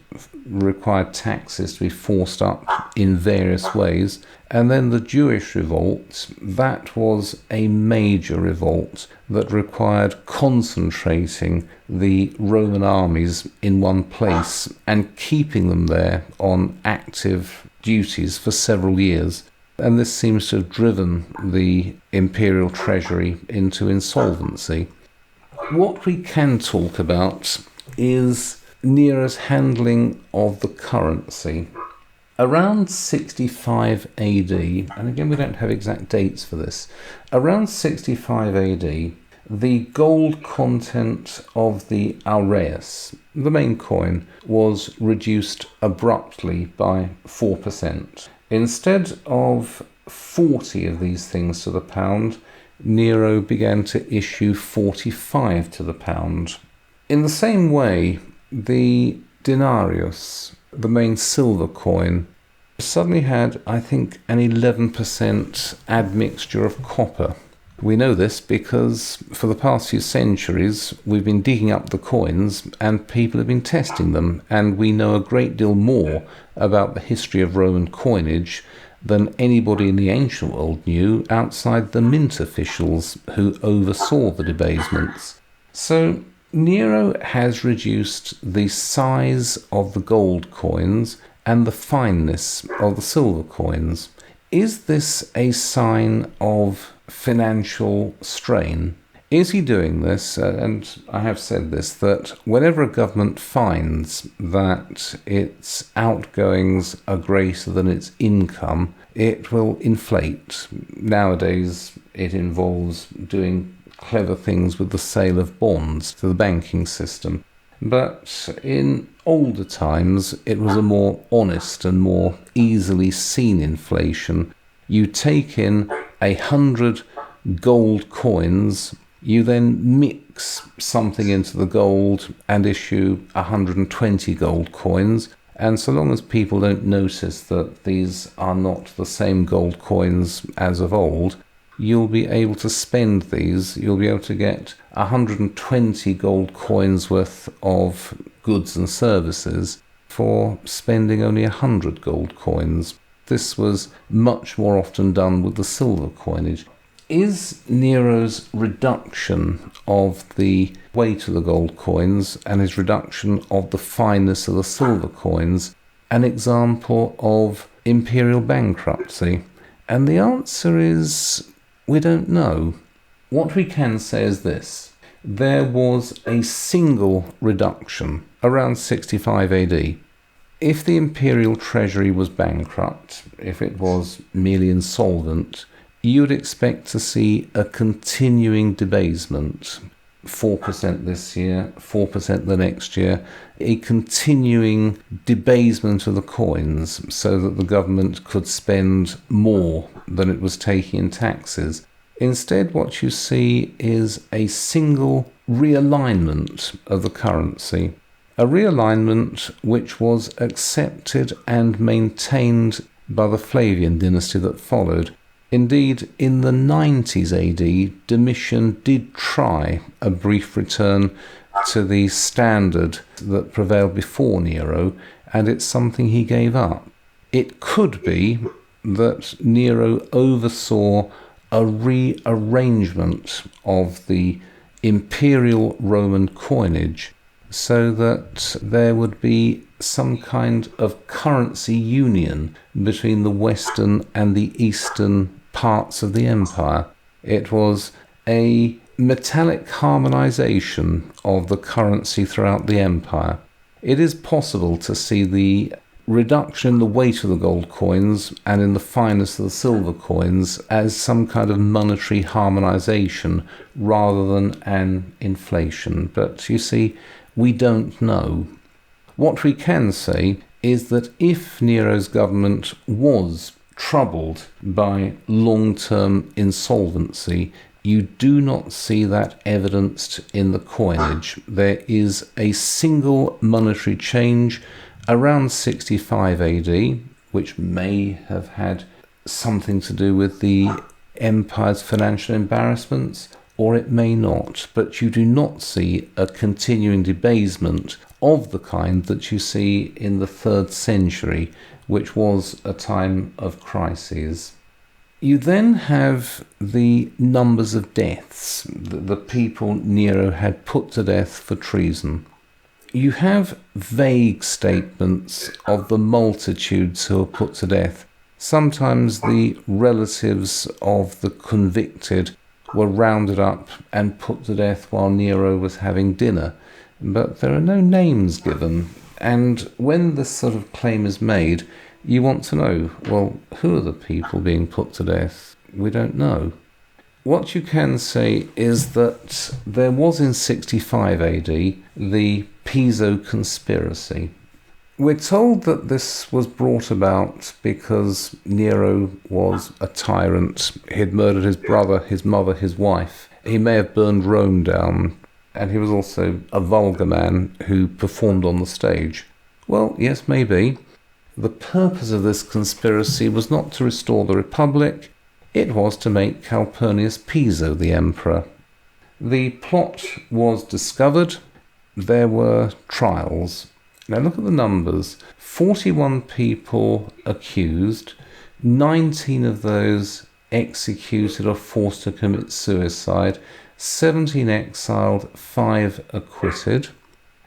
required taxes to be forced up in various ways. And then the Jewish revolt, that was a major revolt that required concentrating the Roman armies in one place and keeping them there on active duties for several years. And this seems to have driven the imperial treasury into insolvency. What we can talk about is Nero's handling of the currency. Around 65 AD, and again we don't have exact dates for this, around 65 AD, the gold content of the aureus, the main coin, was reduced abruptly by 4%. Instead of 40 of these things to the pound, Nero began to issue 45 to the pound. In the same way, the denarius, the main silver coin, suddenly had, I think, an 11% admixture of copper. We know this because for the past few centuries we've been digging up the coins and people have been testing them, and we know a great deal more about the history of Roman coinage than anybody in the ancient world knew outside the mint officials who oversaw the debasements. So Nero has reduced the size of the gold coins and the fineness of the silver coins. Is this a sign of financial strain? Is he doing this, and I have said this, that whenever a government finds that its outgoings are greater than its income, it will inflate. Nowadays, it involves doing clever things with the sale of bonds to the banking system. But in older times, it was a more honest and more easily seen inflation. You take in 100 gold coins, you then mix something into the gold and issue 120 gold coins. And so long as people don't notice that these are not the same gold coins as of old, you'll be able to spend these. You'll be able to get 120 gold coins worth of goods and services for spending only 100 gold coins. This was much more often done with the silver coinage. Is Nero's reduction of the weight of the gold coins and his reduction of the fineness of the silver coins an example of imperial bankruptcy? And the answer is, we don't know. What we can say is this: there was a single reduction around 65 AD. If the imperial treasury was bankrupt, if it was merely insolvent, you would expect to see a continuing debasement. 4% this year, 4% the next year, a continuing debasement of the coins so that the government could spend more than it was taking in taxes. Instead, what you see is a single realignment of the currency, a realignment which was accepted and maintained by the Flavian dynasty that followed. Indeed, in the 90s AD, Domitian did try a brief return to the standard that prevailed before Nero, and it's something he gave up. It could be that Nero oversaw a rearrangement of the imperial Roman coinage so that there would be some kind of currency union between the western and the eastern parts of the empire. It was a metallic harmonization of the currency throughout the empire. It is possible to see the reduction in the weight of the gold coins and in the fineness of the silver coins as some kind of monetary harmonization rather than an inflation. But you see, we don't know. What we can say is that if Nero's government was troubled by long-term insolvency, you do not see that evidenced in the coinage. There is a single monetary change around 65 AD, which may have had something to do with the empire's financial embarrassments, or it may not. But you do not see a continuing debasement of the kind that you see in the 3rd century, which was a time of crises. You then have the numbers of deaths, the people Nero had put to death for treason. You have vague statements of the multitudes who were put to death. Sometimes the relatives of the convicted were rounded up and put to death while Nero was having dinner, but there are no names given. And when this sort of claim is made, you want to know, well, who are the people being put to death? We don't know. What you can say is that there was in 65 AD the Piso conspiracy. We're told that this was brought about because Nero was a tyrant. He had murdered his brother, his mother, his wife. He may have burned Rome down, and he was also a vulgar man who performed on the stage. Well, yes, maybe. The purpose of this conspiracy was not to restore the Republic, it was to make Calpurnius Piso the emperor. The plot was discovered. There were trials. Now look at the numbers. 41 people accused, 19 of those executed or forced to commit suicide, 17 exiled, 5 acquitted.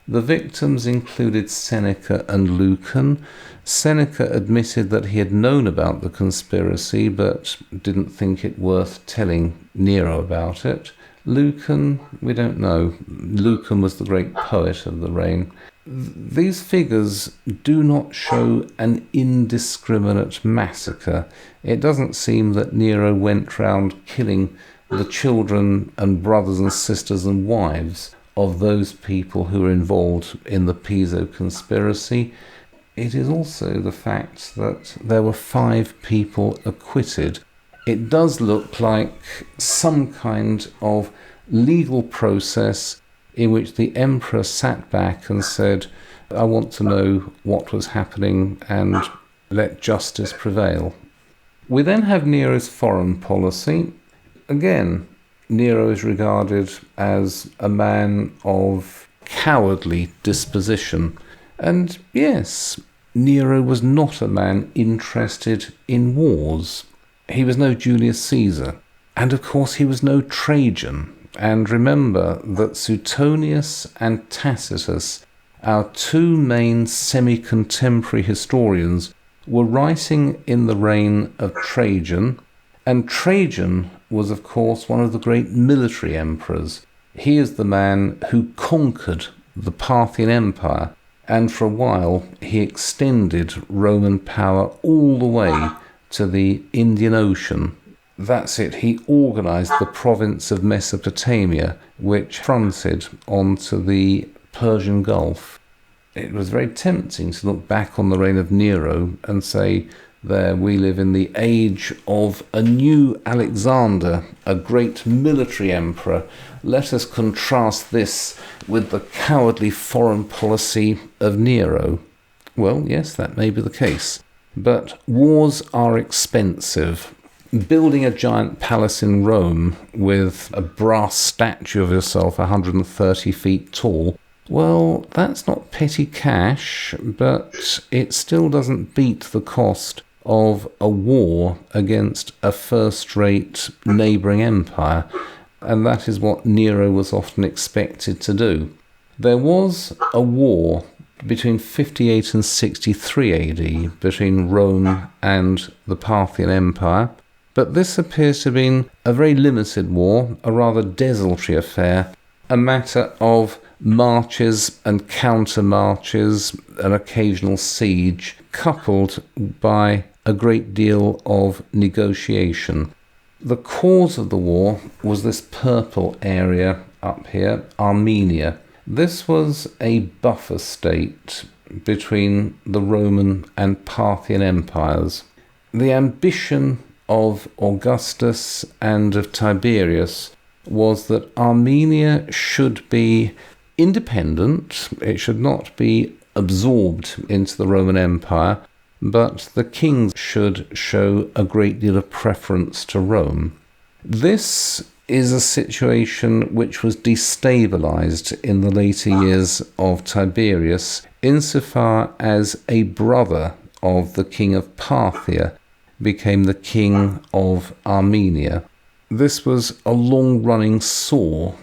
The victims included Seneca and Lucan. Seneca admitted that he had known about the conspiracy but didn't think it worth telling Nero about it. Lucan, we don't know. Lucan was the great poet of the reign. These figures do not show an indiscriminate massacre. It doesn't seem that Nero went round killing the children and brothers and sisters and wives of those people who were involved in the Piso conspiracy. It is also the fact that there were 5 people acquitted. It does look like some kind of legal process in which the emperor sat back and said, I want to know what was happening and let justice prevail. We then have Nero's foreign policy. Again, Nero is regarded as a man of cowardly disposition. And yes, Nero was not a man interested in wars. He was no Julius Caesar. And of course he was no Trajan. And remember that Suetonius and Tacitus, our two main semi-contemporary historians, were writing in the reign of Trajan, and Trajan was of course one of the great military emperors. He is the man who conquered the Parthian Empire, and for a while he extended Roman power all the way to the Indian Ocean. That's it, he organised the province of Mesopotamia, which fronted onto the Persian Gulf. It was very tempting to look back on the reign of Nero and say, there we live in the age of a new Alexander, a great military emperor. Let us contrast this with the cowardly foreign policy of Nero. Well, yes, that may be the case. But wars are expensive. Building a giant palace in Rome with a brass statue of yourself 130 feet tall, well, that's not petty cash, but it still doesn't beat the cost of a war against a first-rate neighbouring empire, and that is what Nero was often expected to do. There was a war between 58 and 63 AD between Rome and the Parthian Empire, but this appears to have been a very limited war, a rather desultory affair, a matter of marches and counter-marches, an occasional siege, coupled by a great deal of negotiation. The cause of the war was this purple area up here, Armenia. This was a buffer state between the Roman and Parthian empires. The ambition of Augustus and of Tiberius was that Armenia should be independent, it should not be absorbed into the Roman Empire, but the kings should show a great deal of preference to Rome. This is a situation which was destabilized in the later years of Tiberius, insofar as a brother of the king of Parthia became the king of Armenia. This was a long-running sore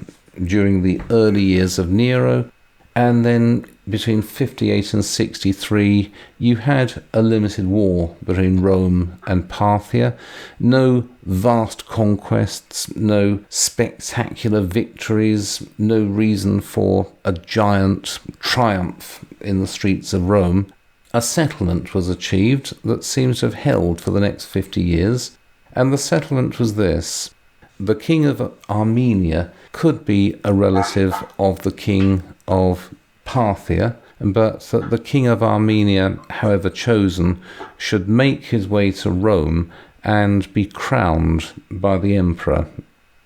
during the early years of Nero, and then between 58 and 63 you had a limited war between Rome and Parthia. No vast conquests, no spectacular victories, no reason for a giant triumph in the streets of Rome. A settlement was achieved that seems to have held for the next 50 years, and the settlement was this: the king of Armenia could be a relative of the king of Parthia, but that the king of Armenia, however chosen, should make his way to Rome and be crowned by the emperor.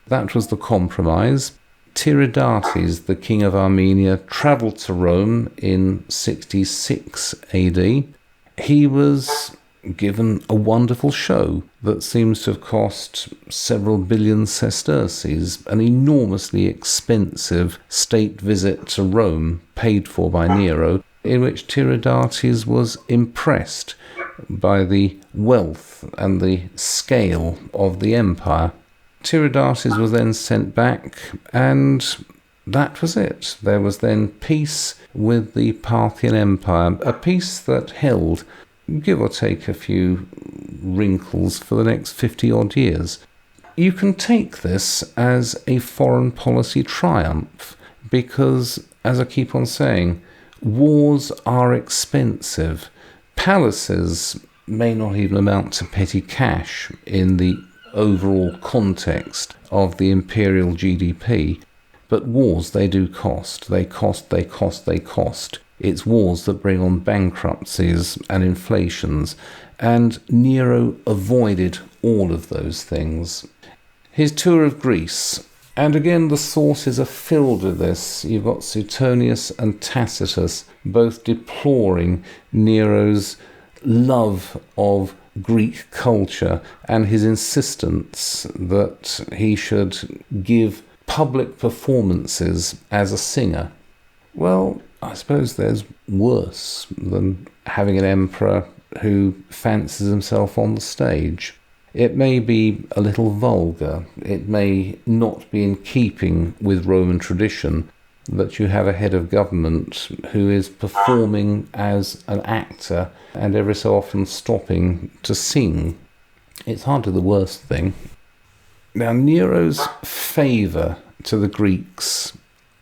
That was the compromise. Tiridates, the king of Armenia, travelled to Rome in 66 AD. He was given a wonderful show that seems to have cost several billion sesterces, an enormously expensive state visit to Rome paid for by Nero, in which Tiridates was impressed by the wealth and the scale of the empire. Tiridates was then sent back, and that was it. There was then peace with the Parthian Empire, a peace that held, give or take a few wrinkles, for the next 50-odd years. You can take this as a foreign policy triumph because, as I keep on saying, wars are expensive. Palaces may not even amount to petty cash in the overall context of the imperial GDP, but wars, they do cost. They cost. It's wars that bring on bankruptcies and inflations, and Nero avoided all of those things. His tour of Greece, and again the sources are filled with this. You've got Suetonius and Tacitus both deploring Nero's love of Greek culture and his insistence that he should give public performances as a singer. Well, I suppose there's worse than having an emperor who fancies himself on the stage. It may be a little vulgar, it may not be in keeping with Roman tradition that you have a head of government who is performing as an actor and every so often stopping to sing. It's hardly the worst thing. Now, Nero's favour to the Greeks.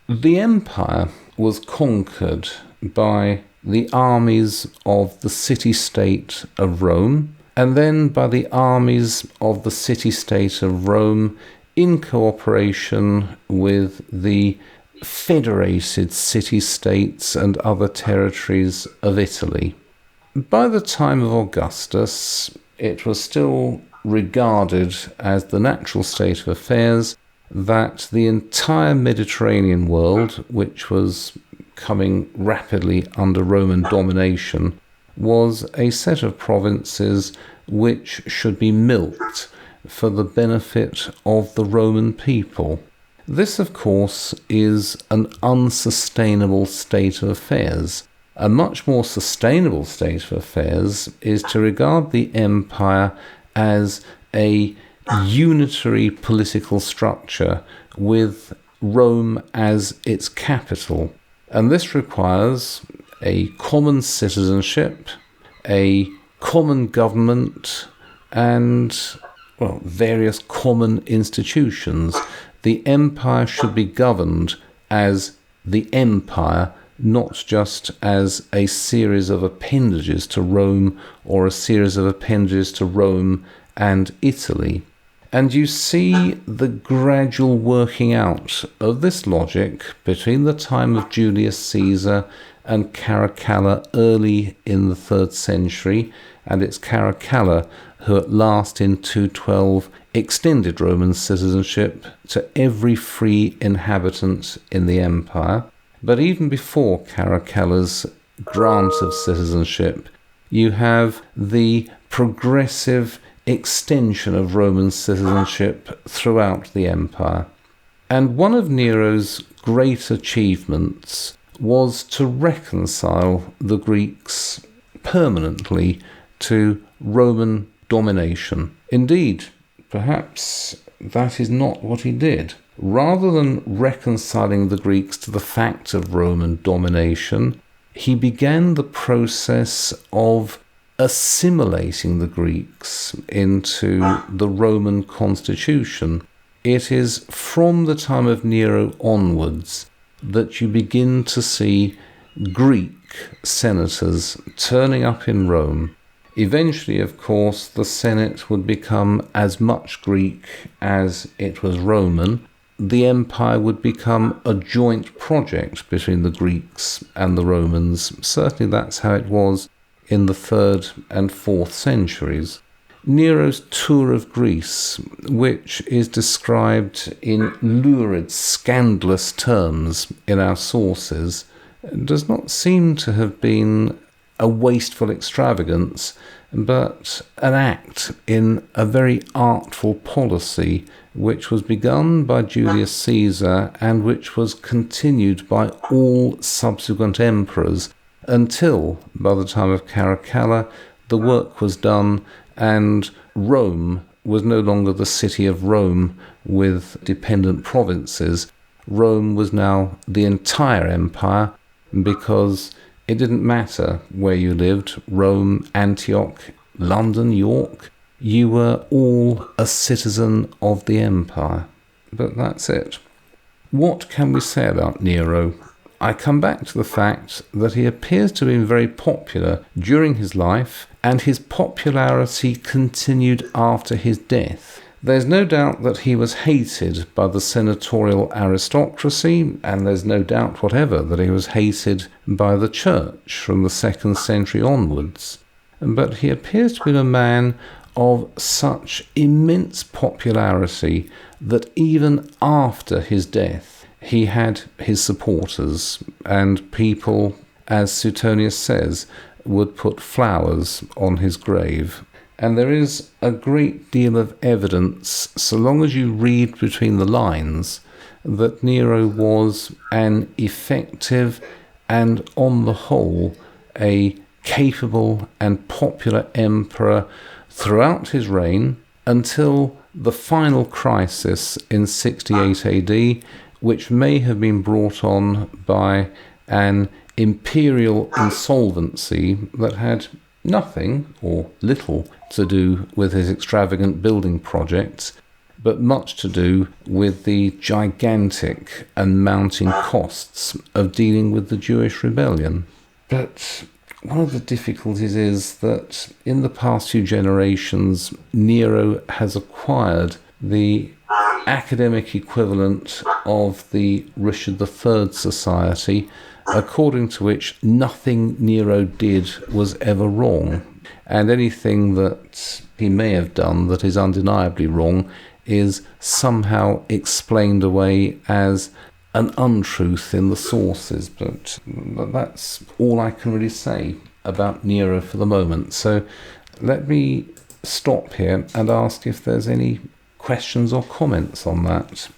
The empire was conquered by the armies of the city-state of Rome, and then by the armies of the city-state of Rome in cooperation with the federated city-states and other territories of Italy. By the time of Augustus, it was still regarded as the natural state of affairs that the entire Mediterranean world, which was coming rapidly under Roman domination, was a set of provinces which should be milked for the benefit of the Roman people. This, of course, is an unsustainable state of affairs. A much more sustainable state of affairs is to regard the empire as a unitary political structure with Rome as its capital. And this requires a common citizenship, a common government, and, well, various common institutions. The empire should be governed as the empire, not just as a series of appendages to Rome or a series of appendages to Rome and Italy. And you see the gradual working out of this logic between the time of Julius Caesar and Caracalla early in the 3rd century, and it's Caracalla who at last in 212 extended Roman citizenship to every free inhabitant in the empire. But even before Caracalla's grant of citizenship, you have the progressive extension of Roman citizenship throughout the empire. And one of Nero's great achievements was to reconcile the Greeks permanently to Roman domination. Indeed, perhaps that is not what he did. Rather than reconciling the Greeks to the fact of Roman domination, he began the process of assimilating the Greeks into the Roman constitution. It is from the time of Nero onwards that you begin to see Greek senators turning up in Rome. Eventually, of course, the Senate would become as much Greek as it was Roman. The empire would become a joint project between the Greeks and the Romans. Certainly that's how it was in the 3rd and 4th centuries. Nero's tour of Greece, which is described in lurid, scandalous terms in our sources, does not seem to have been a wasteful extravagance, but an act in a very artful policy which was begun by Julius Caesar and which was continued by all subsequent emperors until, by the time of Caracalla, the work was done and Rome was no longer the city of Rome with dependent provinces. Rome was now the entire empire, because it didn't matter where you lived, Rome, Antioch, London, York, you were all a citizen of the empire. But that's it. What can we say about Nero? I come back to the fact that he appears to have been very popular during his life, and his popularity continued after his death. There's no doubt that he was hated by the senatorial aristocracy, and there's no doubt whatever that he was hated by the church from the 2nd century onwards. But he appears to have been a man of such immense popularity that even after his death, he had his supporters, and people, as Suetonius says, would put flowers on his grave. And there is a great deal of evidence, so long as you read between the lines, that Nero was an effective and, on the whole, a capable and popular emperor throughout his reign until the final crisis in 68 AD, which may have been brought on by an imperial insolvency that had nothing or little to do with his extravagant building projects, but much to do with the gigantic and mounting costs of dealing with the Jewish rebellion. But one of the difficulties is that in the past few generations, Nero has acquired the academic equivalent of the Richard III Society, according to which nothing Nero did was ever wrong, and anything that he may have done that is undeniably wrong is somehow explained away as an untruth in the sources. But that's all I can really say about Nero for the moment. So let me stop here and ask if there's any questions or comments on that.